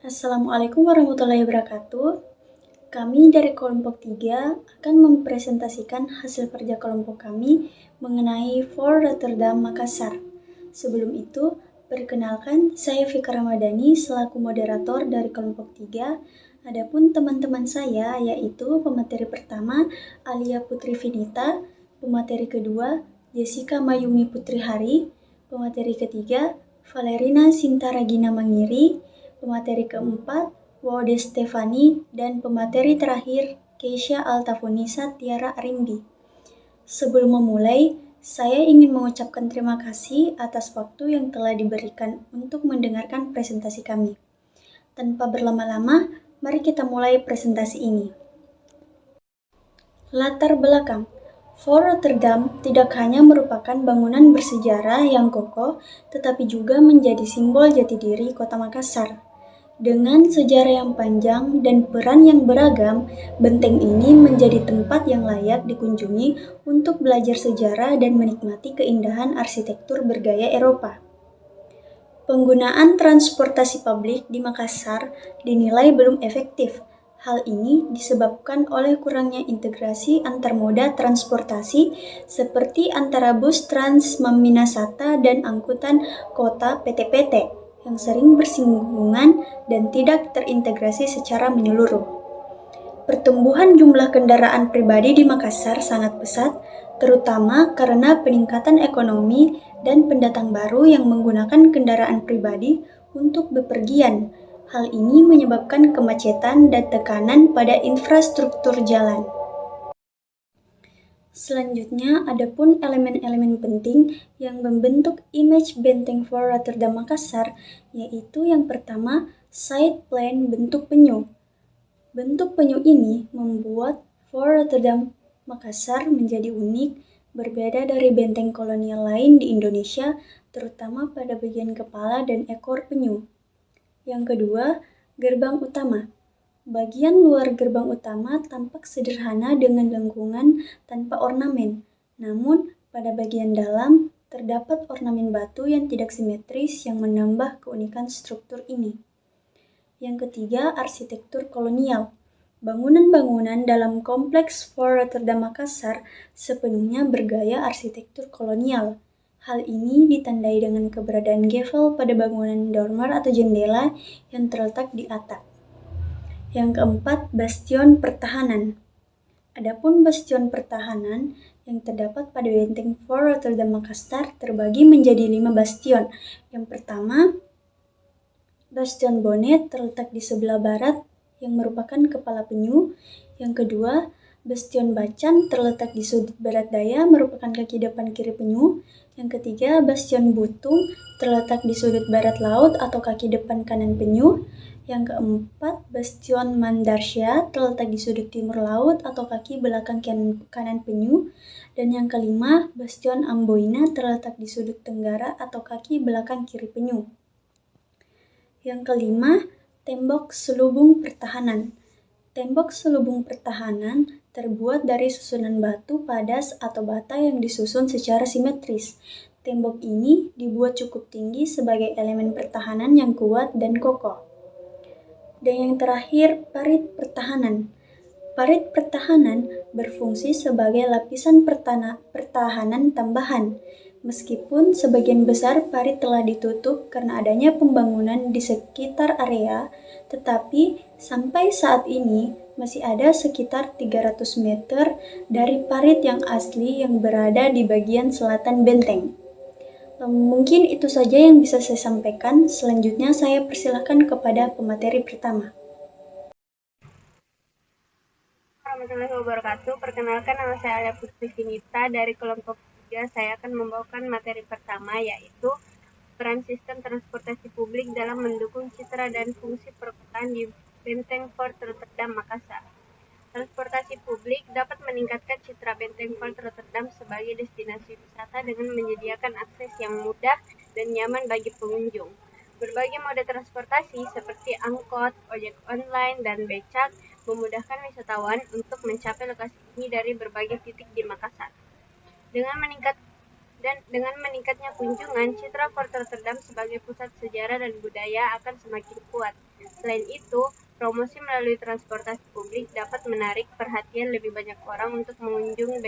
Assalamualaikum warahmatullahi wabarakatuh. Kami dari kelompok 3 akan mempresentasikan hasil kerja kelompok kami mengenai For Rotterdam Makassar. Sebelum itu, perkenalkan saya Fikar Ramadhani selaku moderator dari kelompok 3. Adapun teman-teman saya yaitu pemateri pertama Alia Putri Vinita, pemateri kedua Jessica Mayumi Putri Hari, pemateri ketiga Valerina Sinta Ragina Mangiri, pemateri keempat Wode Stefani, dan pemateri terakhir Keisha Altafonisa Tiara Arimbi. Sebelum memulai, saya ingin mengucapkan terima kasih atas waktu yang telah diberikan untuk mendengarkan presentasi kami. Tanpa berlama-lama, mari kita mulai presentasi ini. Latar belakang For Rotterdam tidak hanya merupakan bangunan bersejarah yang kokoh, tetapi juga menjadi simbol jati diri Kota Makassar. Dengan sejarah yang panjang dan peran yang beragam, benteng ini menjadi tempat yang layak dikunjungi untuk belajar sejarah dan menikmati keindahan arsitektur bergaya Eropa. Penggunaan transportasi publik di Makassar dinilai belum efektif. Hal ini disebabkan oleh kurangnya integrasi antar moda transportasi seperti antara bus Trans Minasata dan angkutan kota PT-PT yang sering bersinggungan dan tidak terintegrasi secara menyeluruh. Pertumbuhan jumlah kendaraan pribadi di Makassar sangat pesat, terutama karena peningkatan ekonomi dan pendatang baru yang menggunakan kendaraan pribadi untuk bepergian. Hal ini menyebabkan kemacetan dan tekanan pada infrastruktur jalan. Selanjutnya, adapun elemen-elemen penting yang membentuk image benteng For Rotterdam Makassar, yaitu yang pertama, side plan bentuk penyu. Bentuk penyu ini membuat For Rotterdam Makassar menjadi unik, berbeda dari benteng kolonial lain di Indonesia, terutama pada bagian kepala dan ekor penyu. Yang kedua, gerbang utama. Bagian luar gerbang utama tampak sederhana dengan lengkungan tanpa ornamen, namun pada bagian dalam terdapat ornamen batu yang tidak simetris yang menambah keunikan struktur ini. Yang ketiga, arsitektur kolonial. Bangunan-bangunan dalam kompleks For Rotterdam Makassar sepenuhnya bergaya arsitektur kolonial. Hal ini ditandai dengan keberadaan gavel pada bangunan dormer atau jendela yang terletak di atap. Yang keempat, bastion pertahanan. Adapun bastion pertahanan yang terdapat pada benteng For Rotterdam Makassar terbagi menjadi 5 bastion. Yang pertama, Bastion Bonnet terletak di sebelah barat yang merupakan kepala penyu. Yang kedua, Bastion Bacan terletak di sudut barat daya merupakan kaki depan kiri penyu. Yang ketiga, Bastion Butung terletak di sudut barat laut atau kaki depan kanan penyu. Yang keempat, Bastion Mandarsya terletak di sudut timur laut atau kaki belakang kanan penyu. Dan yang kelima, Bastion Amboina terletak di sudut tenggara atau kaki belakang kiri penyu. Yang kelima, tembok selubung pertahanan. Tembok selubung pertahanan terbuat dari susunan batu padas atau bata yang disusun secara simetris. Tembok ini dibuat cukup tinggi sebagai elemen pertahanan yang kuat dan kokoh. Dan yang terakhir, parit pertahanan. Parit pertahanan berfungsi sebagai lapisan pertahanan tambahan. Meskipun sebagian besar parit telah ditutup karena adanya pembangunan di sekitar area, tetapi sampai saat ini masih ada sekitar 300 meter dari parit yang asli yang berada di bagian selatan benteng. Mungkin itu saja yang bisa saya sampaikan. Selanjutnya saya persilahkan kepada pemateri pertama. Warahmatullahi wabarakatuh. Perkenalkan, nama saya Alia Putri Vinita dari kelompok 3. Saya akan membawakan materi pertama, yaitu peran sistem transportasi publik dalam mendukung citra dan fungsi perkotaan di Benteng Fort Rotterdam Makassar. Transportasi publik dapat meningkatkan citra Benteng Fort Rotterdam sebagai destinasi wisata dengan menyediakan akses yang mudah dan nyaman bagi pengunjung. Berbagai moda transportasi seperti angkot, ojek online, dan becak memudahkan wisatawan untuk mencapai lokasi ini dari berbagai titik di Makassar. Dengan meningkatnya kunjungan, citra Fort Rotterdam sebagai pusat sejarah dan budaya akan semakin kuat. Selain itu, promosi melalui transportasi publik dapat menarik perhatian lebih banyak orang untuk mengunjungi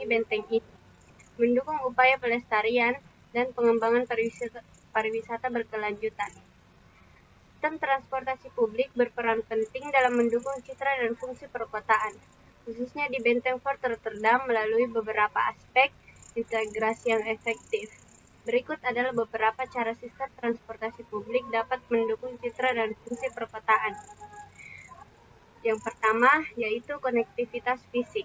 benteng ini, mendukung upaya pelestarian dan pengembangan pariwisata berkelanjutan. Sistem transportasi publik berperan penting dalam mendukung citra dan fungsi perkotaan, khususnya di Benteng Fort Rotterdam melalui beberapa aspek integrasi yang efektif. Berikut adalah beberapa cara sistem transportasi publik dapat mendukung citra dan fungsi perkotaan. Yang pertama, yaitu konektivitas fisik.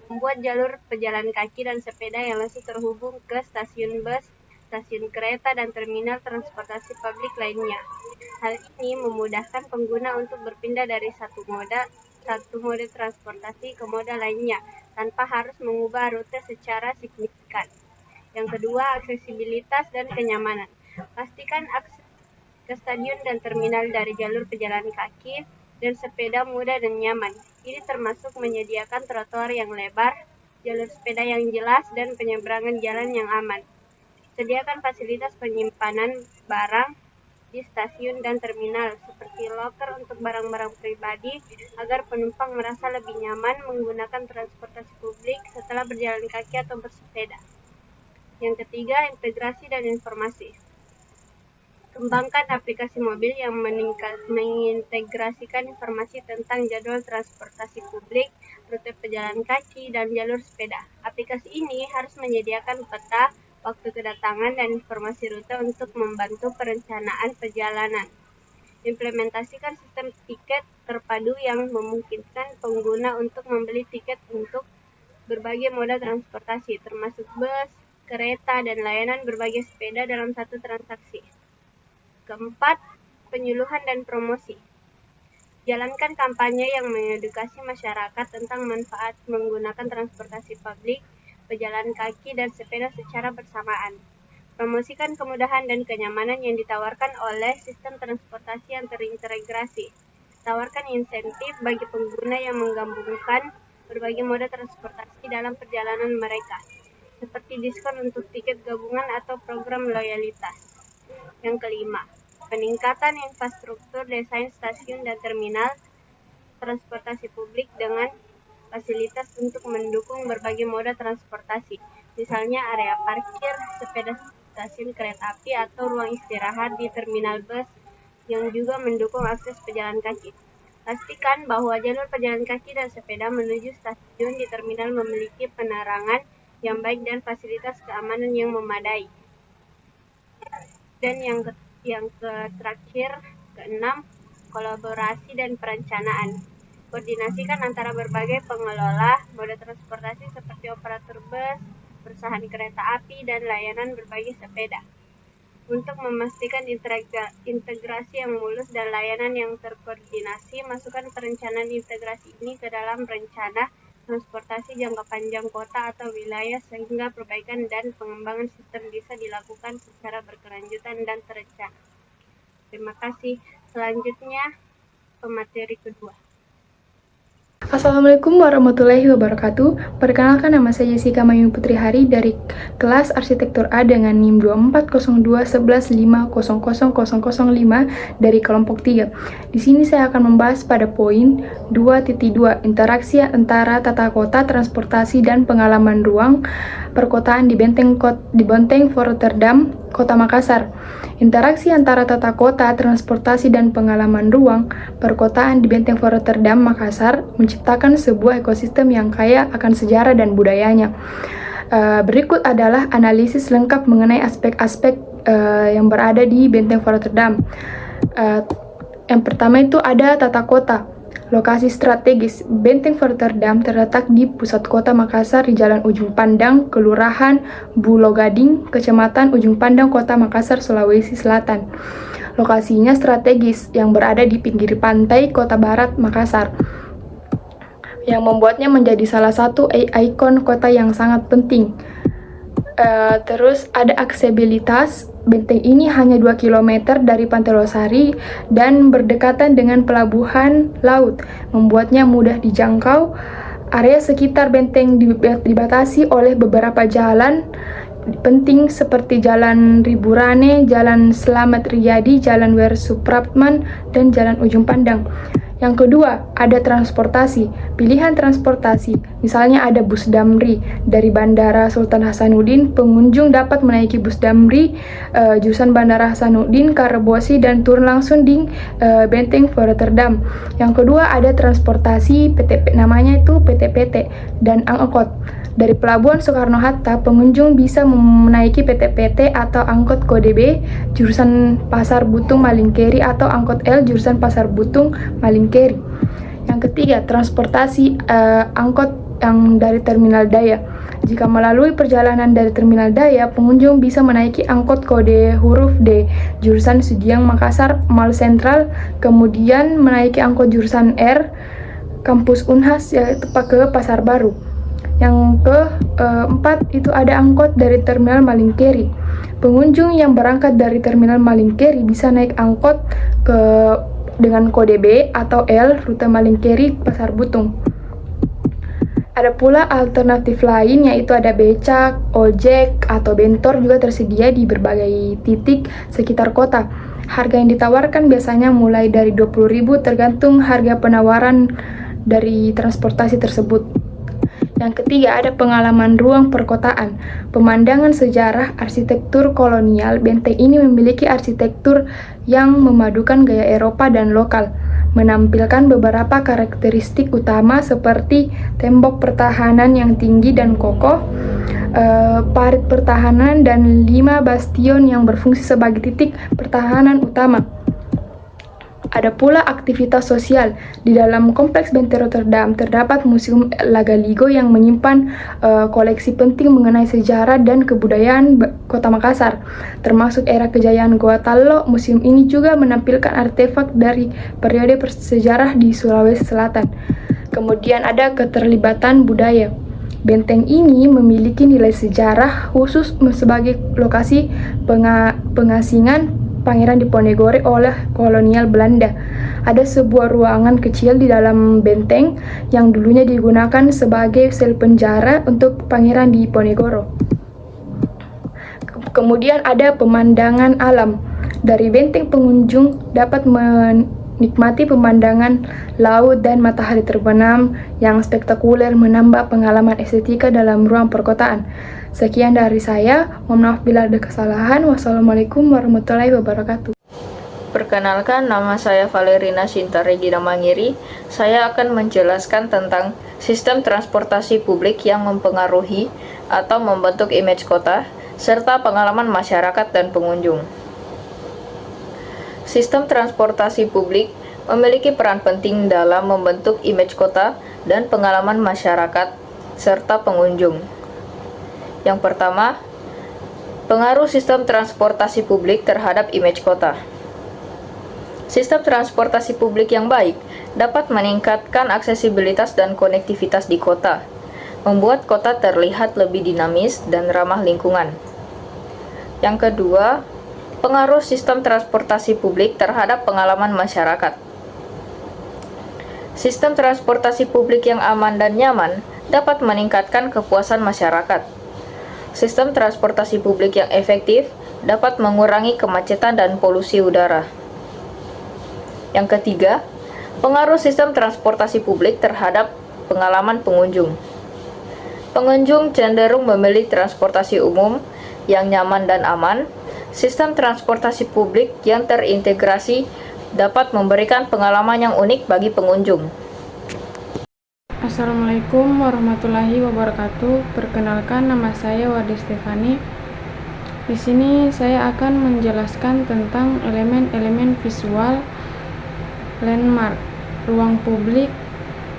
Membuat jalur pejalan kaki dan sepeda yang langsung terhubung ke stasiun bus, stasiun kereta, dan terminal transportasi publik lainnya. Hal ini memudahkan pengguna untuk berpindah dari satu mode transportasi ke moda lainnya tanpa harus mengubah rute secara signifikan. Yang kedua, aksesibilitas dan kenyamanan. Pastikan akses ke stadion dan terminal dari jalur pejalan kaki dan sepeda mudah dan nyaman. Ini termasuk menyediakan trotoar yang lebar, jalur sepeda yang jelas, dan penyeberangan jalan yang aman. Sediakan fasilitas penyimpanan barang di stasiun dan terminal, seperti loker untuk barang-barang pribadi, agar penumpang merasa lebih nyaman menggunakan transportasi publik setelah berjalan kaki atau bersepeda. Yang ketiga, integrasi dan informasi. Kembangkan aplikasi mobil yang mengintegrasikan informasi tentang jadwal transportasi publik, rute pejalan kaki, dan jalur sepeda. Aplikasi ini harus menyediakan peta, waktu kedatangan, dan informasi rute untuk membantu perencanaan perjalanan. Implementasikan sistem tiket terpadu yang memungkinkan pengguna untuk membeli tiket untuk berbagai moda transportasi, termasuk bus, kereta, dan layanan berbagai sepeda dalam satu transaksi. Keempat, penyuluhan dan promosi. Jalankan kampanye yang mengedukasi masyarakat tentang manfaat menggunakan transportasi publik, pejalan kaki, dan sepeda secara bersamaan. Promosikan kemudahan dan kenyamanan yang ditawarkan oleh sistem transportasi yang terintegrasi. Tawarkan insentif bagi pengguna yang menggabungkan berbagai moda transportasi dalam perjalanan mereka, seperti diskon untuk tiket gabungan atau program loyalitas. Yang kelima, peningkatan infrastruktur desain stasiun dan terminal transportasi publik dengan fasilitas untuk mendukung berbagai moda transportasi, misalnya area parkir, sepeda stasiun kereta api, atau ruang istirahat di terminal bus yang juga mendukung akses pejalan kaki. Pastikan bahwa jalur pejalan kaki dan sepeda menuju stasiun di terminal memiliki penerangan yang baik dan fasilitas keamanan yang memadai. Dan yang terakhir, keenam, kolaborasi dan perencanaan. Koordinasikan antara berbagai pengelola moda transportasi seperti operator bus, perusahaan kereta api, dan layanan berbagi sepeda. Untuk memastikan integrasi yang mulus dan layanan yang terkoordinasi, masukkan perencanaan integrasi ini ke dalam rencana transportasi jangka panjang kota atau wilayah sehingga perbaikan dan pengembangan sistem bisa dilakukan secara berkelanjutan dan terencana. Terima kasih. Selanjutnya, pemateri kedua. Assalamualaikum warahmatullahi wabarakatuh. Perkenalkan, nama saya Jessica Mayu Putri Hari dari kelas Arsitektur A dengan NIM 240211500005 dari kelompok 3. Di sini saya akan membahas pada poin 2.2, interaksi antara tata kota, transportasi, dan pengalaman ruang perkotaan di Benteng Fort Rotterdam, Kota Makassar. Interaksi antara tata kota, transportasi, dan pengalaman ruang perkotaan di Benteng Fort Rotterdam, Makassar menciptakan sebuah ekosistem yang kaya akan sejarah dan budayanya. Berikut adalah analisis lengkap mengenai aspek-aspek yang berada di Benteng Fort Rotterdam. Yang pertama itu ada tata kota. Lokasi strategis. Benteng Fort Rotterdam terletak di pusat kota Makassar di Jalan Ujung Pandang, Kelurahan Bulogading, Kecamatan Ujung Pandang, Kota Makassar, Sulawesi Selatan. Lokasinya strategis yang berada di pinggir pantai Kota Barat Makassar, yang membuatnya menjadi salah satu ikon kota yang sangat penting. Terus ada aksesibilitas. Benteng ini hanya 2 km dari Pantai Losari dan berdekatan dengan pelabuhan laut, membuatnya mudah dijangkau. Area sekitar benteng dibatasi oleh beberapa jalan penting seperti Jalan Riburane, Jalan Slamet Riyadi, Jalan Wer Supratman, dan Jalan Ujung Pandang. Yang kedua, ada transportasi. Pilihan transportasi, misalnya ada bus Damri. Dari Bandara Sultan Hasanuddin, pengunjung dapat menaiki bus Damri jurusan Bandara Hasanuddin, Karabosi, dan turun langsung di Benteng voor Rotterdam. Yang kedua, ada transportasi PTP, namanya itu PTPT, dan angkot. Dari Pelabuhan Soekarno-Hatta, pengunjung bisa menaiki PTPT atau angkot kode B jurusan Pasar Butung Malingkeri atau angkot L jurusan Pasar Butung Malingkeri. Yang ketiga, transportasi angkot yang dari Terminal Daya. Jika melalui perjalanan dari Terminal Daya, pengunjung bisa menaiki angkot kode huruf D jurusan Sudiang Makassar Mall Sentral, kemudian menaiki angkot jurusan R Kampus Unhas yaitu ke Pasar Baru. Yang keempat itu ada angkot dari Terminal Malingkeri. Pengunjung yang berangkat dari Terminal Malingkeri bisa naik angkot dengan kode B atau L rute Malingkeri Pasar Butung. Ada pula alternatif lain yaitu ada becak, ojek, atau bentor juga tersedia di berbagai titik sekitar kota. Harga yang ditawarkan biasanya mulai dari 20.000 tergantung harga penawaran dari transportasi tersebut. Yang ketiga, ada pengalaman ruang perkotaan. Pemandangan sejarah arsitektur kolonial, benteng ini memiliki arsitektur yang memadukan gaya Eropa dan lokal, menampilkan beberapa karakteristik utama seperti tembok pertahanan yang tinggi dan kokoh, parit pertahanan, dan 5 bastion yang berfungsi sebagai titik pertahanan utama. Ada pula aktivitas sosial. Di dalam kompleks Benteng Rotterdam terdapat Museum Lagaligo yang menyimpan koleksi penting mengenai sejarah dan kebudayaan Kota Makassar, termasuk era kejayaan Goa Tallo. Museum ini juga menampilkan artefak dari periode sejarah di Sulawesi Selatan. Kemudian ada keterlibatan budaya. Benteng ini memiliki nilai sejarah khusus sebagai lokasi pengasingan Pangeran Diponegoro oleh kolonial Belanda. Ada sebuah ruangan kecil di dalam benteng yang dulunya digunakan sebagai sel penjara untuk Pangeran Diponegoro. Kemudian ada pemandangan alam. Dari benteng pengunjung dapat menikmati pemandangan laut dan matahari terbenam yang spektakuler, menambah pengalaman estetika dalam ruang perkotaan. Sekian dari saya, mohon maaf bila ada kesalahan. Wassalamualaikum warahmatullahi wabarakatuh. Perkenalkan, nama saya Valerina Sinta Regina Mangiri. Saya akan menjelaskan tentang sistem transportasi publik yang mempengaruhi atau membentuk image kota, serta pengalaman masyarakat dan pengunjung. Sistem transportasi publik memiliki peran penting dalam membentuk image kota dan pengalaman masyarakat serta pengunjung. Yang pertama, pengaruh sistem transportasi publik terhadap image kota. Sistem transportasi publik yang baik dapat meningkatkan aksesibilitas dan konektivitas di kota, membuat kota terlihat lebih dinamis dan ramah lingkungan. Yang kedua, pengaruh sistem transportasi publik terhadap pengalaman masyarakat. Sistem transportasi publik yang aman dan nyaman dapat meningkatkan kepuasan masyarakat. Sistem transportasi publik yang efektif dapat mengurangi kemacetan dan polusi udara. Yang ketiga, pengaruh sistem transportasi publik terhadap pengalaman pengunjung. Pengunjung cenderung memilih transportasi umum yang nyaman dan aman. Sistem transportasi publik yang terintegrasi dapat memberikan pengalaman yang unik bagi pengunjung. Assalamualaikum warahmatullahi wabarakatuh. Perkenalkan, nama saya Wardi Stefani. Di sini saya akan menjelaskan tentang elemen-elemen visual, landmark, ruang publik,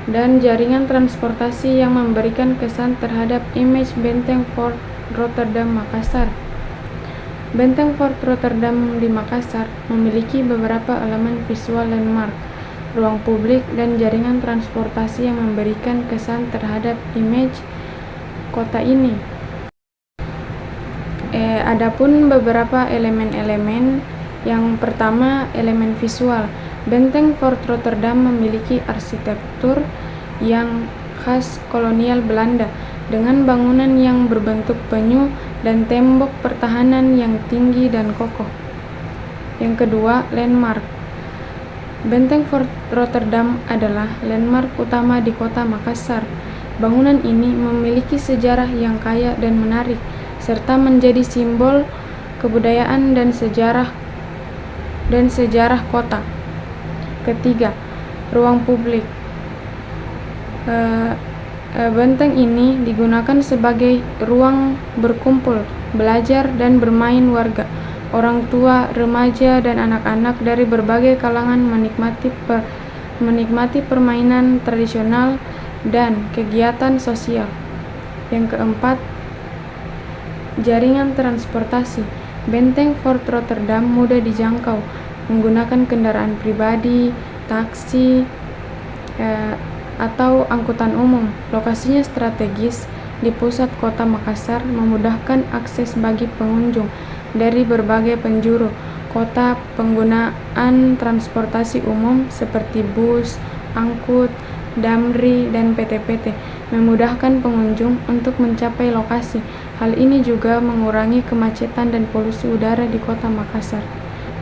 dan jaringan transportasi yang memberikan kesan terhadap image Benteng Fort Rotterdam Makassar. Benteng Fort Rotterdam di Makassar memiliki beberapa elemen visual landmark, ruang publik, dan jaringan transportasi yang memberikan kesan terhadap image kota ini. Adapun beberapa elemen-elemen, yang pertama elemen visual. Benteng Fort Rotterdam memiliki arsitektur yang khas kolonial Belanda dengan bangunan yang berbentuk penyu dan tembok pertahanan yang tinggi dan kokoh. Yang kedua, landmark. Benteng Fort Rotterdam adalah landmark utama di kota Makassar. Bangunan ini memiliki sejarah yang kaya dan menarik, serta menjadi simbol kebudayaan dan sejarah kota. Ketiga, ruang publik. Benteng ini digunakan sebagai ruang berkumpul, belajar, dan bermain warga. Orang tua, remaja, dan anak-anak dari berbagai kalangan menikmati permainan tradisional dan kegiatan sosial. Yang keempat, jaringan transportasi. Benteng Fort Rotterdam mudah dijangkau menggunakan kendaraan pribadi, taksi, atau angkutan umum. Lokasinya strategis di pusat kota Makassar, memudahkan akses bagi pengunjung dari berbagai penjuru kota. Penggunaan transportasi umum seperti bus, angkut, damri, dan PT-PT memudahkan pengunjung untuk mencapai lokasi. Hal ini juga mengurangi kemacetan dan polusi udara di kota Makassar.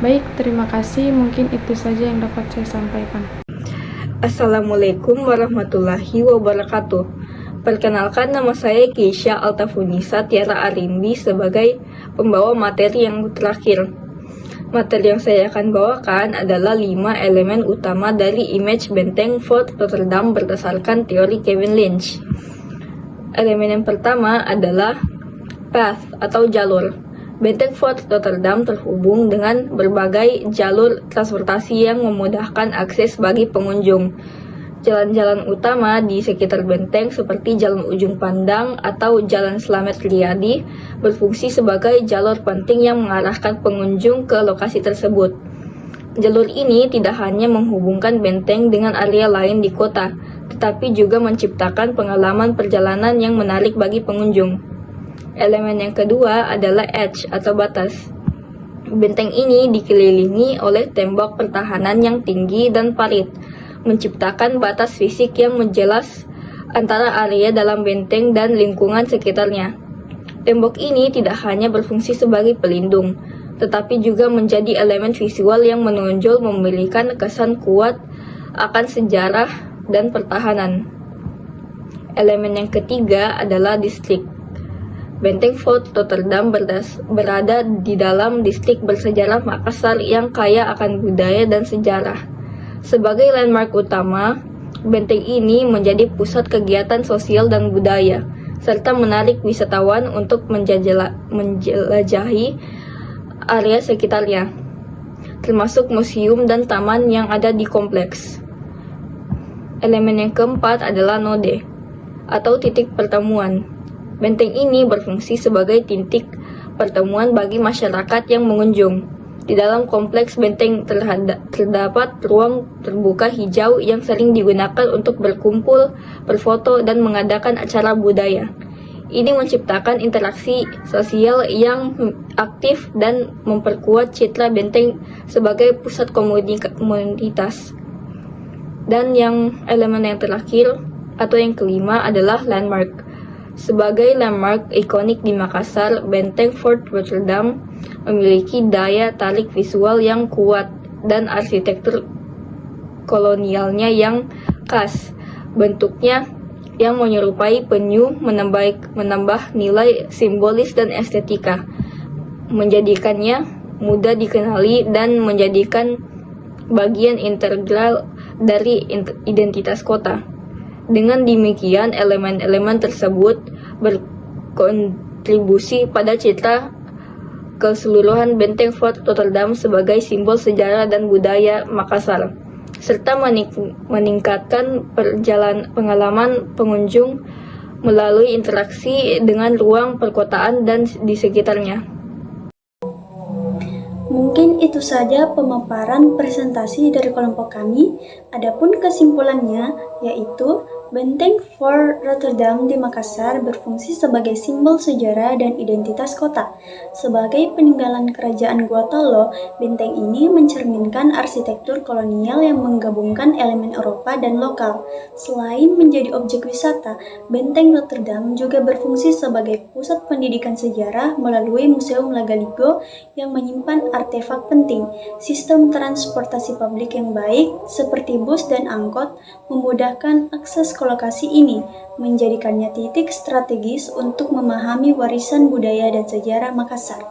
Baik, terima kasih. Mungkin itu saja yang dapat saya sampaikan. Assalamualaikum warahmatullahi wabarakatuh. Perkenalkan, nama saya Keisha Altafunisa Tiara Arimbi sebagai pembawa materi yang terakhir. Materi yang saya akan bawakan adalah 5 elemen utama dari image benteng Fort Rotterdam berdasarkan teori Kevin Lynch. Elemen yang pertama adalah path atau jalur. Benteng Fort Rotterdam terhubung dengan berbagai jalur transportasi yang memudahkan akses bagi pengunjung. Jalan-jalan utama di sekitar benteng seperti Jalan Ujung Pandang atau Jalan Slamet Riyadi berfungsi sebagai jalur penting yang mengarahkan pengunjung ke lokasi tersebut. Jalur ini tidak hanya menghubungkan benteng dengan area lain di kota, tetapi juga menciptakan pengalaman perjalanan yang menarik bagi pengunjung. Elemen yang kedua adalah edge atau batas. Benteng ini dikelilingi oleh tembok pertahanan yang tinggi dan parit, menciptakan batas fisik yang menjelas antara area dalam benteng dan lingkungan sekitarnya. Tembok ini tidak hanya berfungsi sebagai pelindung, tetapi juga menjadi elemen visual yang menonjol, memberikan kesan kuat akan sejarah dan pertahanan. Elemen yang ketiga adalah distrik. Benteng Fort Rotterdam berada di dalam distrik bersejarah Makassar yang kaya akan budaya dan sejarah. Sebagai landmark utama, benteng ini menjadi pusat kegiatan sosial dan budaya, serta menarik wisatawan untuk menjelajahi area sekitarnya, termasuk museum dan taman yang ada di kompleks. Elemen yang keempat adalah node, atau titik pertemuan. Benteng ini berfungsi sebagai titik pertemuan bagi masyarakat yang mengunjung. Di dalam kompleks benteng terdapat ruang terbuka hijau yang sering digunakan untuk berkumpul, berfoto, dan mengadakan acara budaya. Ini menciptakan interaksi sosial yang aktif dan memperkuat citra benteng sebagai pusat komunitas. Dan elemen yang terakhir atau yang kelima adalah landmark. Sebagai landmark ikonik di Makassar, benteng Fort Rotterdam memiliki daya tarik visual yang kuat dan arsitektur kolonialnya yang khas. Bentuknya yang menyerupai penyu menambah nilai simbolis dan estetika, menjadikannya mudah dikenali dan menjadikan bagian integral dari identitas kota. Dengan demikian, elemen-elemen tersebut berkontribusi pada citra keseluruhan benteng Fort Rotterdam sebagai simbol sejarah dan budaya Makassar, serta meningkatkan pengalaman pengunjung melalui interaksi dengan ruang perkotaan dan di sekitarnya. Mungkin itu saja pemaparan presentasi dari kelompok kami. Adapun kesimpulannya, yaitu Benteng Fort Rotterdam di Makassar berfungsi sebagai simbol sejarah dan identitas kota. Sebagai peninggalan kerajaan Guatolo, benteng ini mencerminkan arsitektur kolonial yang menggabungkan elemen Eropa dan lokal. Selain menjadi objek wisata, Benteng Rotterdam juga berfungsi sebagai pusat pendidikan sejarah melalui Museum Lagaligo yang menyimpan artefak penting. Sistem transportasi publik yang baik, seperti bus dan angkot, memudahkan akses ke lokasi ini, menjadikannya titik strategis untuk memahami warisan budaya dan sejarah Makassar.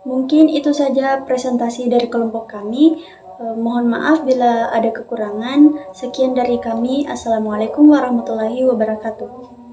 Mungkin itu saja presentasi dari kelompok kami. Mohon maaf bila ada kekurangan. Sekian dari kami. Assalamualaikum warahmatullahi wabarakatuh.